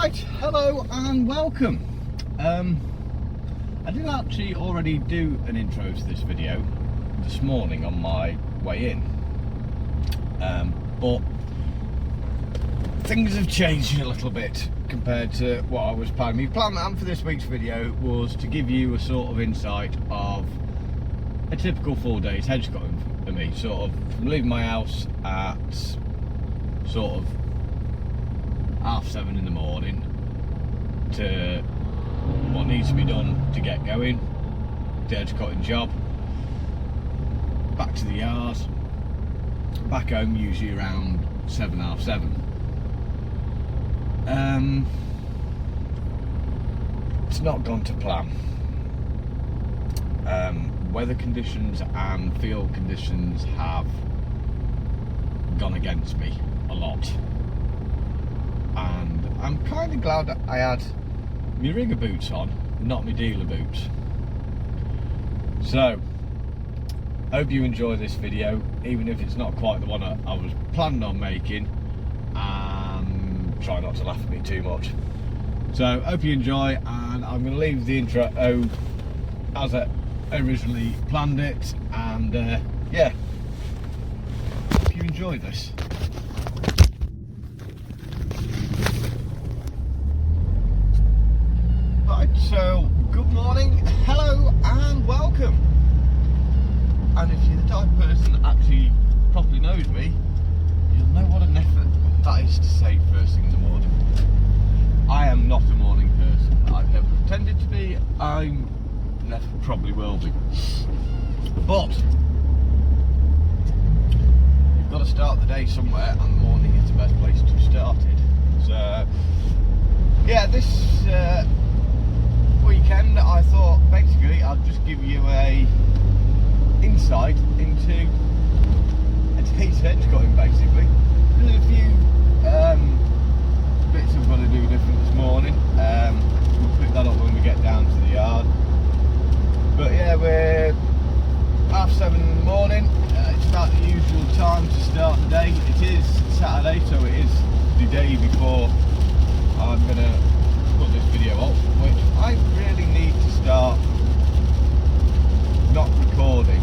Right, hello and welcome. I did actually already do an intro to this video this morning on my way in, but things have changed a little bit compared to what I was planning. My plan for this week's video was to give you a sort of insight of a typical 4 days hedge cutting for me, sort of from leaving my house at sort of 7:30 in the morning to what needs to be done to get going, the hedge cutting job, back to the yard, back home usually around 7, half 7. It's not gone to plan. Weather conditions and field conditions have gone against me a lot, and I'm kind of glad that I had my rigger boots on, not my dealer boots. So hope you enjoy this video, even if it's not quite the one I was planning on making, and try not to laugh at me too much. So hope you enjoy, and I'm going to leave the intro as I originally planned it, and yeah, hope you enjoy this. Right, so good morning, hello and welcome. And if you're the type of person that actually properly knows me, you'll know what an effort that is to say first thing in the morning. I am not a morning person. I've never pretended to be. I'm never probably will be. But you've got to start the day somewhere, and the morning is the best place to start it. So yeah, this weekend I thought basically I'd just give you a insight into a day's hedge cutting. Basically there's a few bits I've got to do different this morning. We'll pick that up when we get down to the yard, but yeah, we're 7:30 in the morning. It's about the usual time to start the day. It is Saturday, so it is the day before I'm gonna put this video up, which I really need to start not recording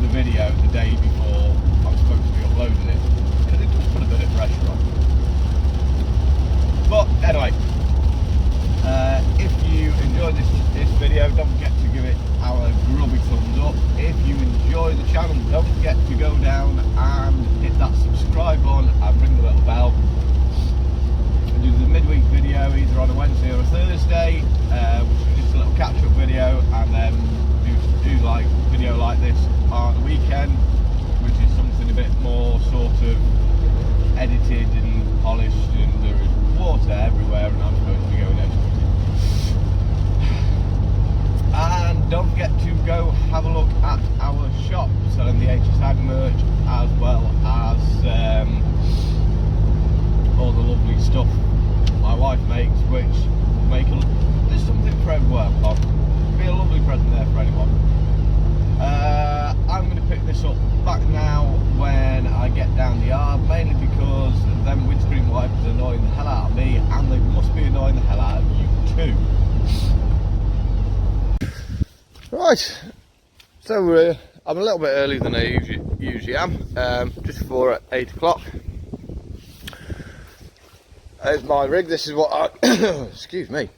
the video the day before I'm supposed to be uploading it, because it does put a bit of pressure on. But anyway, if you enjoyed this video, don't forget to give it our grubby thumbs up. If you enjoy the channel, don't forget to go down and hit that subscribe button and ring the little bell. I do the midweek video either on a Wednesday or a Thursday, which is just a little catch-up video, and then do like a video like this on the weekend, which is something a bit more sort of edited and polished, and there is water everywhere and I'm supposed to be going edge cutting. And don't forget to go have a look at our shop selling the hedgecutting merch, as well as all the lovely stuff my wife makes, which will make there's something for everyone. Be a lovely present there for anyone. I'm going to pick this up back now when I get down the yard, mainly because them windscreen wipers are annoying the hell out of me, and they must be annoying the hell out of you too. Right, so I'm a little bit earlier than I usually am, just before 8 o'clock. There's my rig. This is what I excuse me,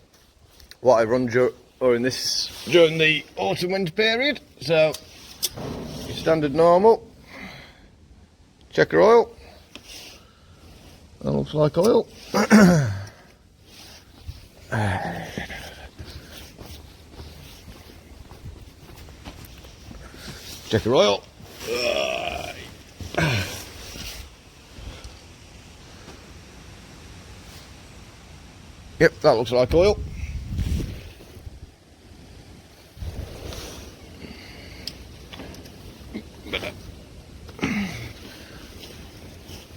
what I run during the autumn winter period. So your standard normal checker oil, that looks like oil. Checker oil. Yep, that looks like oil.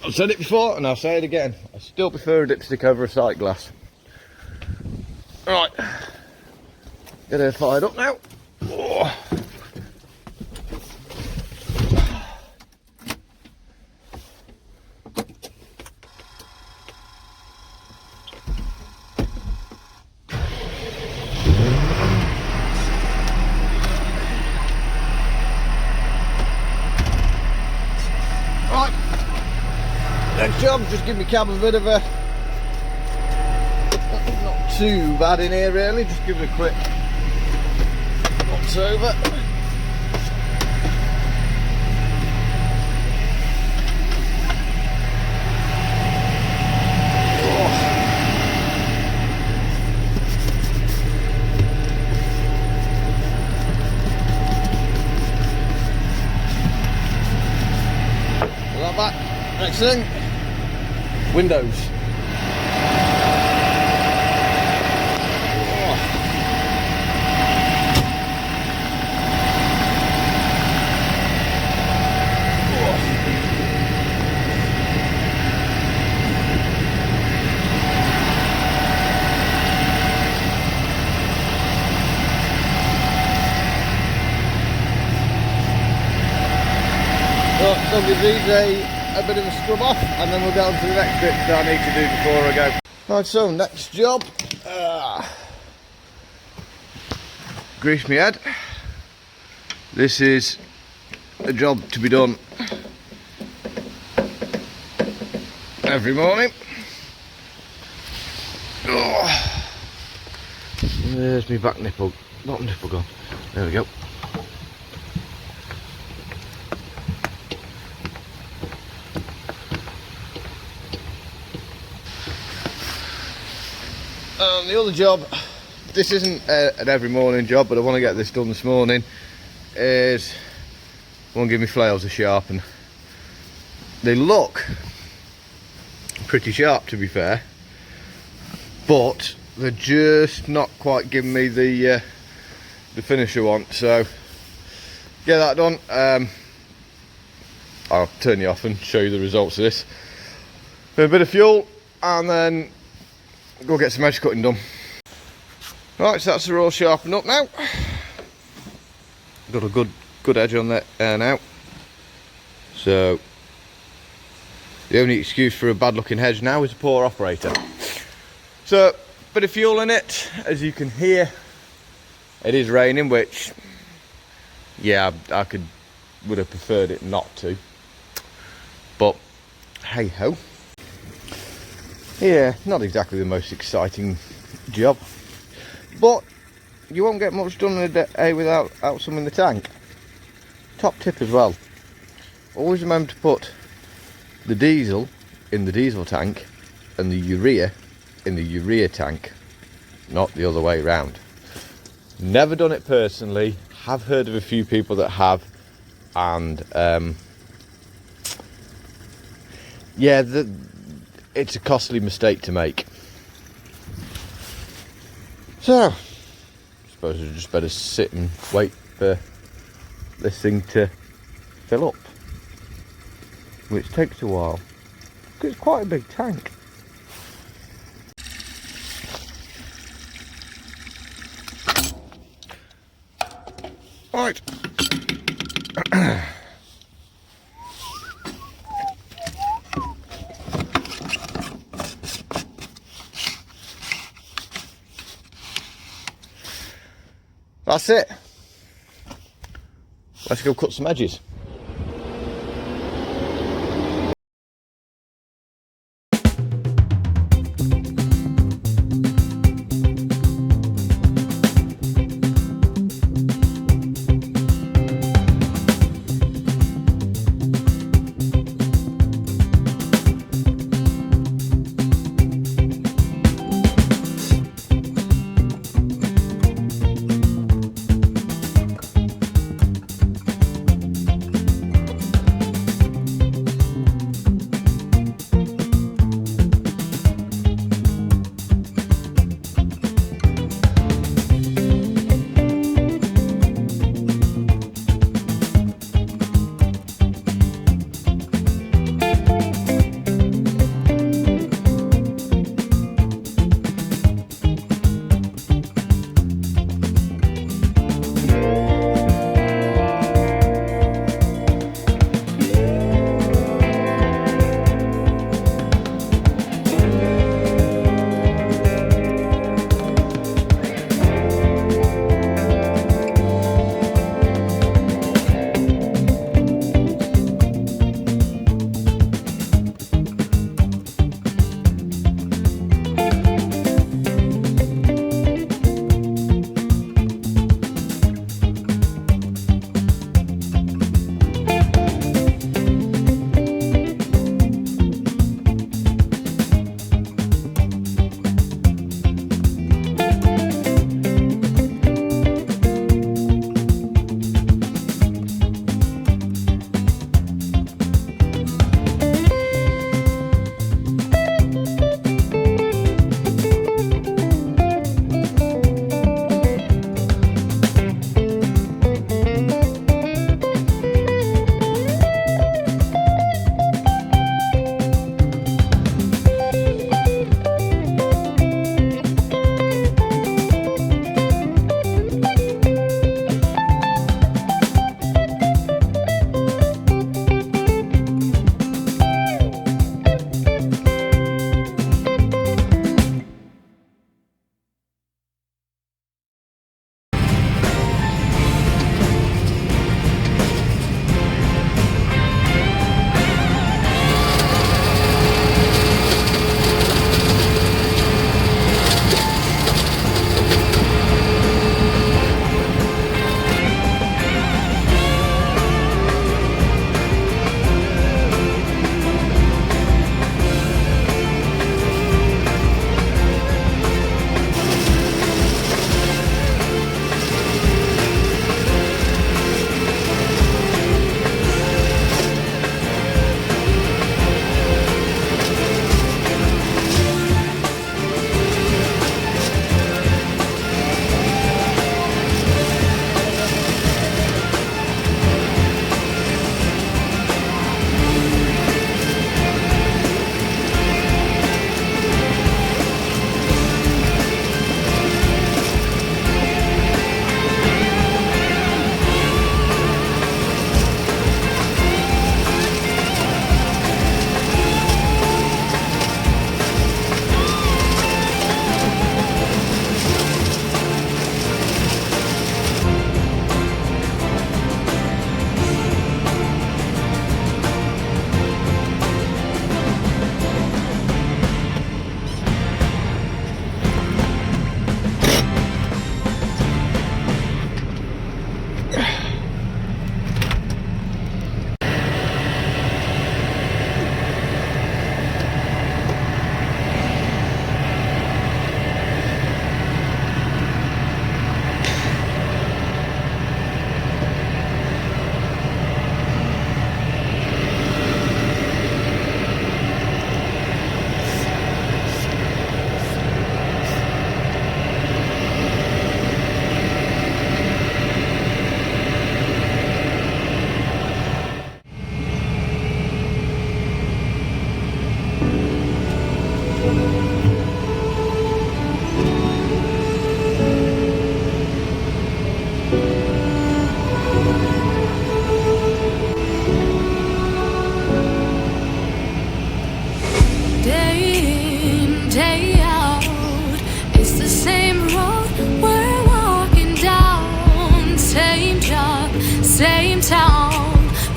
I've said it before and I'll say it again, I still prefer a dipstick over a sight glass. Right, get her fired up now. Oh. job, just give my cab a bit of a, not too bad in here really, just give it a quick once over. Back. Next thing, windows. So give these a bit of a scrub off, and then we'll get on to the next bits that I need to do before I go. Right, so next job, grease my head. This is a job to be done every morning. There's my back nipple, bottom nipple gone. There we go. The other job, this isn't an every morning job, but I want to get this done this morning, is I want to give my flails a sharpen. They look pretty sharp, to be fair, but they're just not quite giving me the finish I want. So get that done. I'll turn you off and show you the results of this. A bit of fuel and then go get some edge cutting done. Right, so that's the all sharpened up now. Got a good edge on there now. So the only excuse for a bad looking hedge now is a poor operator. So bit of fuel in it, as you can hear. It is raining, which yeah, I would have preferred it not to, but hey ho. Yeah, not exactly the most exciting job, but you won't get much done in a day without some in the tank. Top tip as well, always remember to put the diesel in the diesel tank and the urea in the urea tank, not the other way around. Never done it personally, have heard of a few people that have, and yeah, it's a costly mistake to make. So I suppose I just better sit and wait for this thing to fill up, which takes a while because it's quite a big tank. Right. That's it. Let's go cut some edges.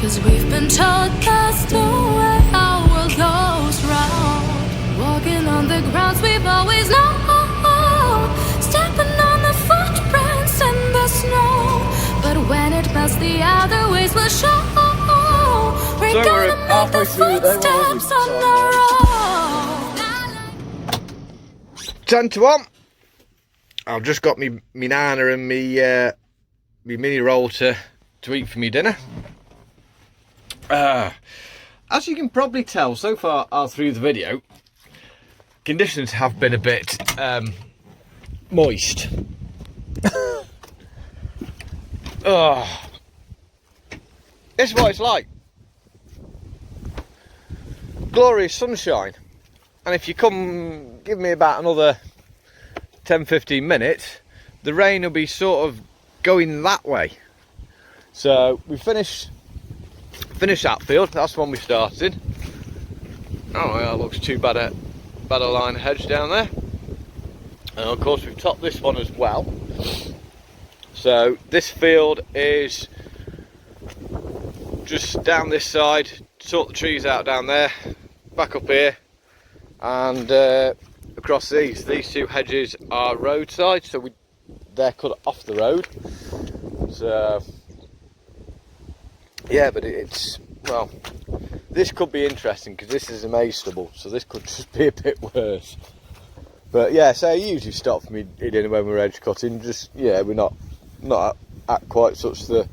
'Cause we've been told cast away, our world goes round. Walking on the grounds we've always known, stepping on the footprints in the snow. But when it melts, the other ways will show. We're So we're gonna make halfway the through the day, footsteps on the road. 10 to 1. I've just got me nana and me mini roll to eat for me dinner. As you can probably tell so far through the video, conditions have been a bit moist. Oh, this is what it's like. Glorious sunshine, and if you come give me about another 10-15 minutes, the rain will be sort of going that way. So we finished that field. That's the one we started. Oh, that looks too bad a line of hedge down there. And of course we've topped this one as well. So this field is just down this side, sort the trees out down there, back up here, and across these two hedges are roadside, so they're cut off the road. So yeah, but it's, well, this could be interesting because this is a maize stubble, so this could just be a bit worse. But yeah, so I usually stop for me dinner when we're edge cutting. Just, yeah, we're not at quite such the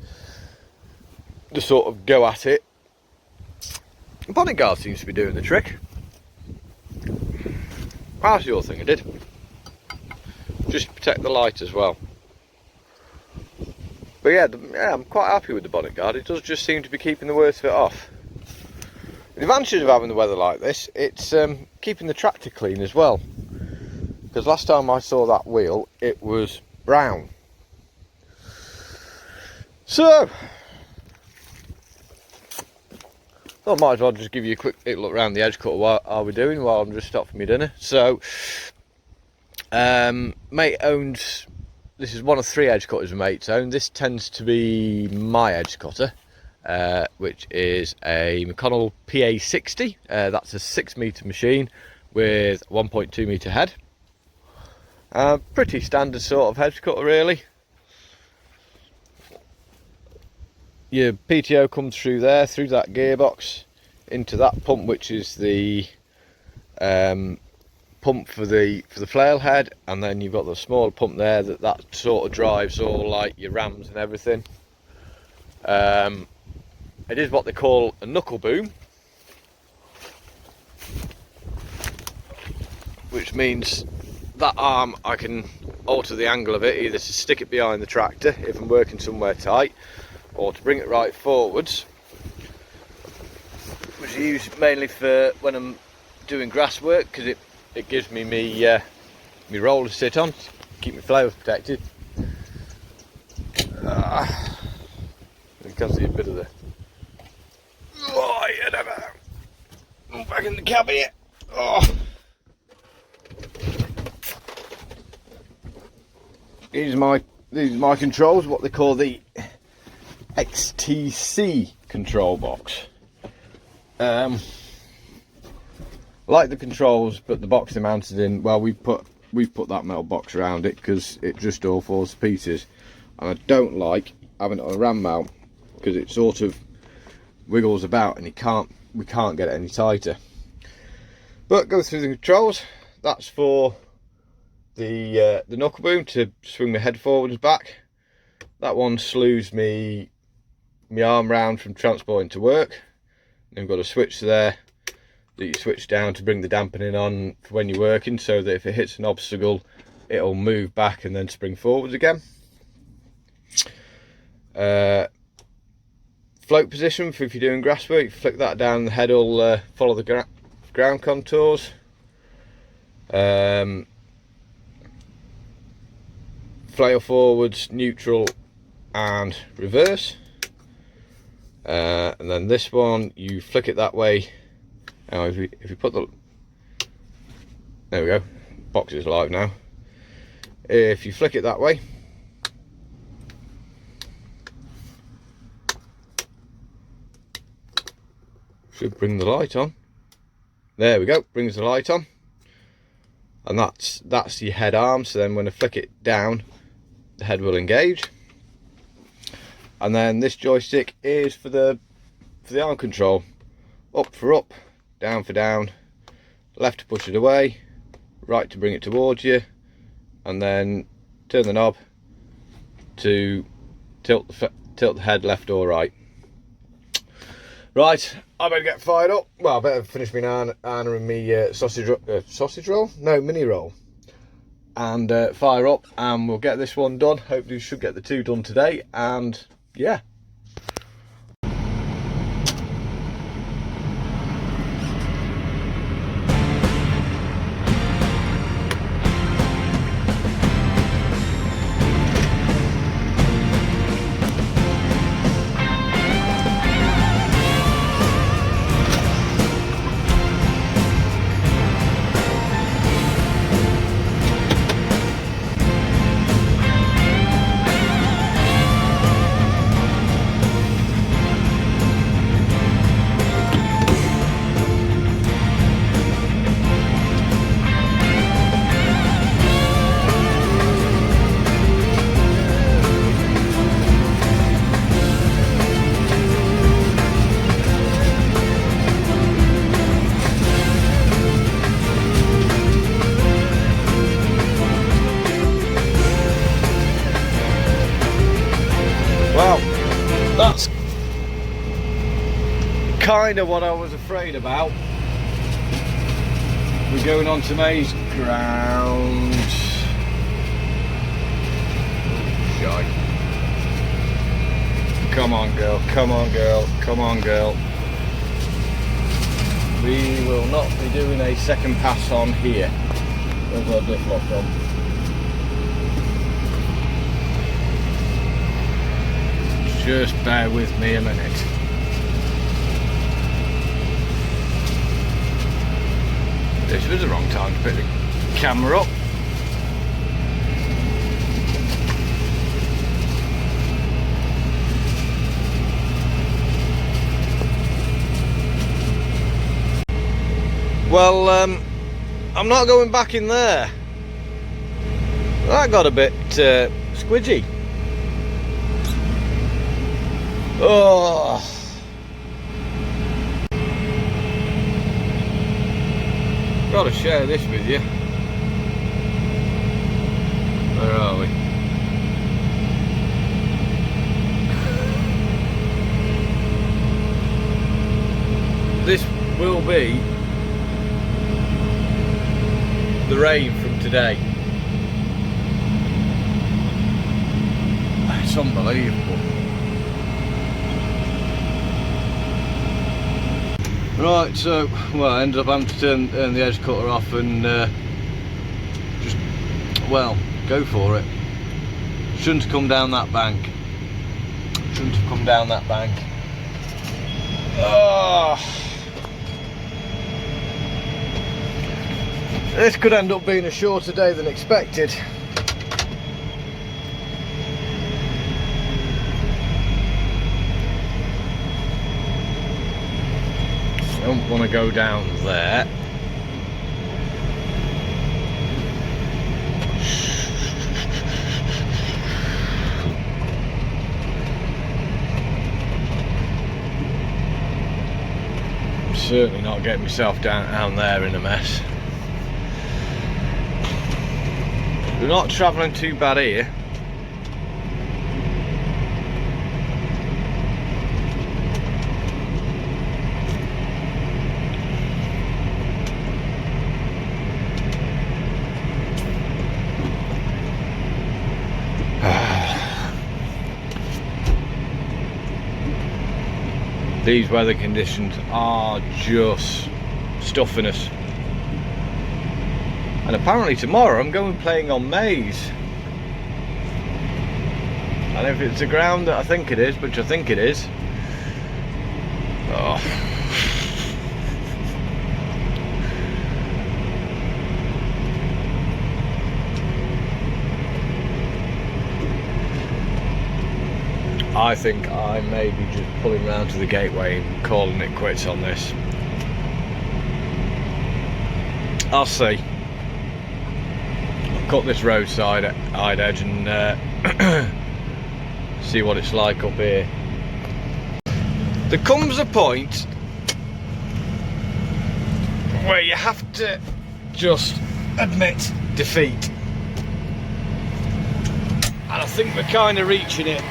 sort of go at it. The bonnet guard seems to be doing the trick. How's your thing? I did just protect the light as well. But yeah, I'm quite happy with the bonnet guard. It does just seem to be keeping the worst of it off. The advantage of having the weather like this, it's keeping the tractor clean as well. Because last time I saw that wheel, it was brown. So I might as well just give you a quick look around the edge cutter while I'm just stopped for my dinner. So mate owns, this is one of 3 edge cutters mate's own. This tends to be my edge cutter, which is a McConnell PA60. That's a 6-metre machine with 1.2 metre head. Pretty standard sort of hedge cutter really. Your PTO comes through there, through that gearbox, into that pump, which is the pump for the flail head, and then you've got the small pump there that sort of drives all like your rams and everything. It is what they call a knuckle boom, which means that arm I can alter the angle of it, either to stick it behind the tractor if I'm working somewhere tight, or to bring it right forwards, which I use mainly for when I'm doing grass work, because it gives me me roller to sit on, to keep my flowers protected. You can see a bit of the back in the cab here. These are my controls, what they call the XTC control box. Like the controls, but the box they're mounted in, well, we've put that metal box around it because it just all falls to pieces, and I don't like having it on a ram mount because it sort of wiggles about and we can't get it any tighter. But go through the controls. That's for the knuckle boom to swing my head forward and back. That one slews my arm round from transporting to work. Then we've got a switch there that you switch down to bring the dampening on for when you're working, so that if it hits an obstacle it'll move back and then spring forwards again. Float position for if you're doing grass work, you flick that down, the head will follow the ground contours. Flail forwards, neutral and reverse. And then this one, you flick it that way. Now if you put the, there we go, box is live now. If you flick it that way, Should bring the light on. There we go, brings the light on. And that's your head arm, so then when I flick it down, the head will engage. And then this joystick is for the arm control. Up for up, down for down, left to push it away, right to bring it towards you, and then turn the knob to tilt the head left or right. Right, I better get fired up. Well, I better finish my naan and me sausage roll? No, mini roll. And fire up, and we'll get this one done. Hopefully we should get the 2 done today, and yeah. Well, that's kind of what I was afraid about. We're going on to maize ground. Shy. Come on, girl, come on, girl, come on, girl. We will not be doing a second pass on here. Where's our diff locked on? Just bear with me a minute. This was the wrong time to put the camera up. Well, I'm not going back in there. That got a bit squidgy. Oh, gotta share this with you. Where are we? This will be the rain from today. It's unbelievable. Right, so, well, I ended up having to turn the edge cutter off and just, well, go for it. Shouldn't have come down that bank. Shouldn't have come down that bank. Oh. This could end up being a shorter day than expected. I don't want to go down there. I'm certainly not getting myself down there in a mess. We're not travelling too bad here. These weather conditions are just stuffing us. And apparently tomorrow I'm going playing on maize. And if it's the ground that I think it is, which I think it is, oh. I think I I may be just pulling round to the gateway and calling it quits on this. I'll see. I'll cut this roadside edge and see what it's like up here. There comes a point where you have to just admit defeat. And I think we're kind of reaching it.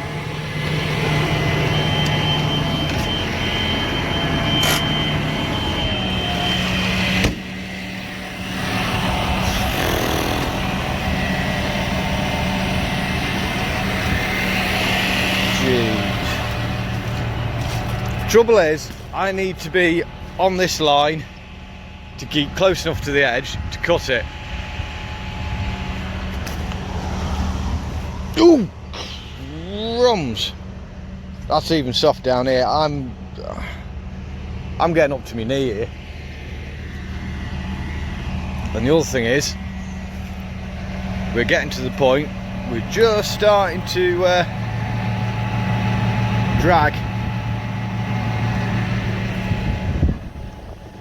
Trouble is, I need to be on this line to keep close enough to the edge to cut it. Ooh, crumbs! That's even soft down here. I'm getting up to my knee here. And the other thing is, we're getting to the point. We're just starting to drag.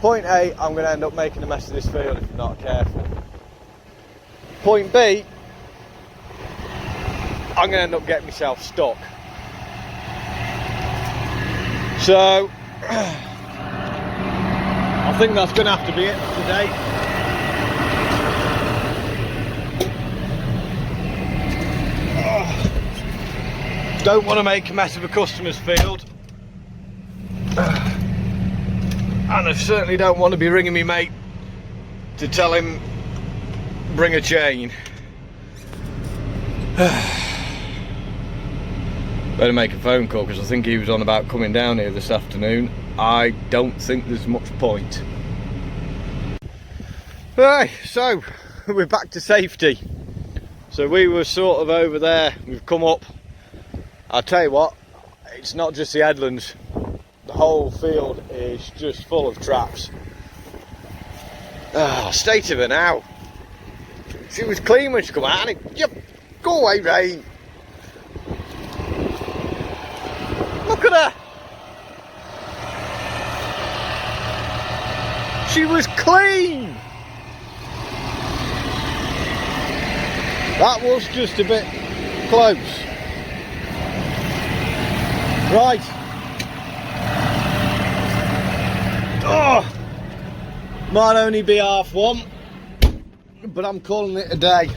Point A, I'm going to end up making a mess of this field if I'm not careful. Point B, I'm going to end up getting myself stuck. So, I think that's going to have to be it for today. Don't want to make a mess of a customer's field. And I certainly don't want to be ringing me mate to tell him bring a chain. Better make a phone call because I think he was on about coming down here this afternoon. I don't think there's much point. Right, so we're back to safety. So we were sort of over there, we've come up. I'll tell you what, it's not just the headlands. The whole field is just full of traps. State of her now. She was clean when she come out and yep, go away, Rain. Look at her. She was clean. That was just a bit close. Right. Oh, might only be half one, but I'm calling it a day.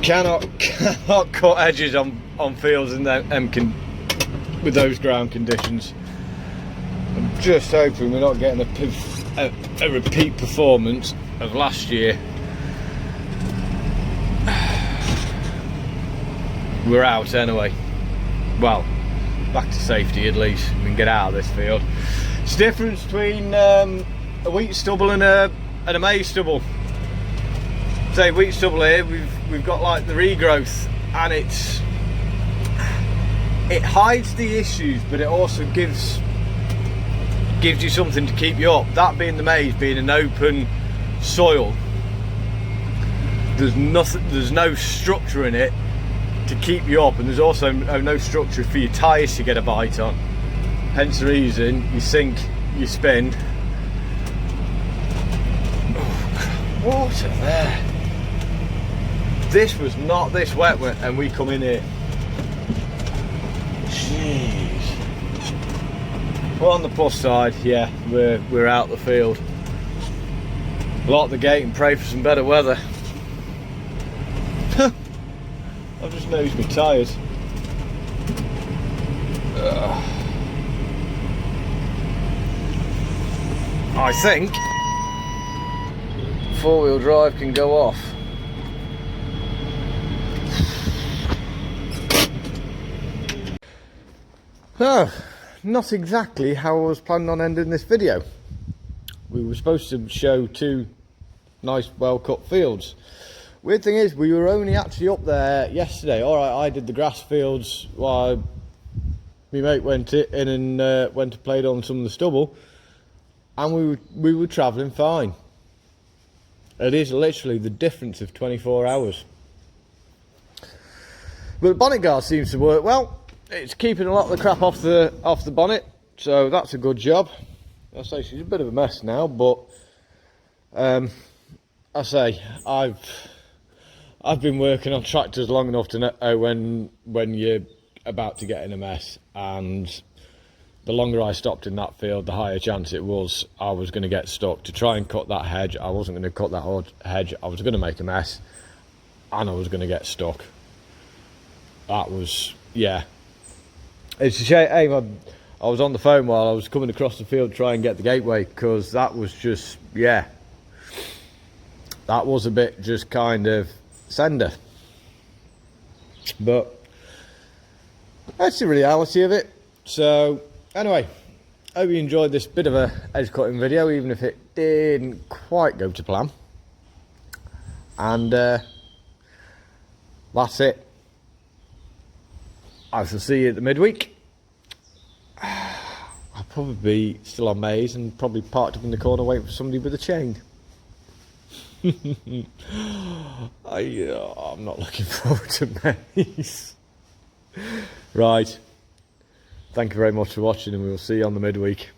Cannot cut edges on fields in with those ground conditions. I'm just hoping we're not getting a repeat performance of last year. We're out anyway. Well, back to safety at least. We can get out of this field. It's the difference between a wheat stubble and a maize stubble. Say wheat stubble here, we've got like the regrowth, and it hides the issues, but it also gives you something to keep you up. That being the maize, being an open soil, there's no structure in it to keep you up, and there's also no structure for your tyres to get a bite on. Hence the reason you sink, you spin. Oh, water there. This was not this wet, and we come in here. Jeez. Well, on the plus side, yeah, we're out the field. Lock the gate and pray for some better weather. I've just nosed my tyres. I think four-wheel drive can go off. Oh, not exactly how I was planning on ending this video. We were supposed to show two nice well-cut fields. Weird thing is, we were only actually up there yesterday. Alright, I did the grass fields while my mate went in and went to play on some of the stubble, and we were travelling fine. It is literally the difference of 24 hours. But the bonnet guard seems to work well. It's keeping a lot of the crap off the bonnet, so that's a good job. I say she's a bit of a mess now, but I say I've been working on tractors long enough to know when you're about to get in a mess, and the longer I stopped in that field, the higher chance it was I was going to get stuck. To try and cut that hedge, I wasn't going to cut that hedge, I was going to make a mess, and I was going to get stuck. That was, yeah. It's a shame I was on the phone while I was coming across the field to try and get the gateway, because that was just, yeah. That was a bit just kind of sender. But that's the reality of it. So anyway, hope you enjoyed this bit of a edge cutting video, even if it didn't quite go to plan. And that's it. I shall see you at the midweek. I'll probably be still on maize and probably parked up in the corner waiting for somebody with a chain. I'm not looking forward to maize. Right. Thank you very much for watching, and we will see you on the midweek.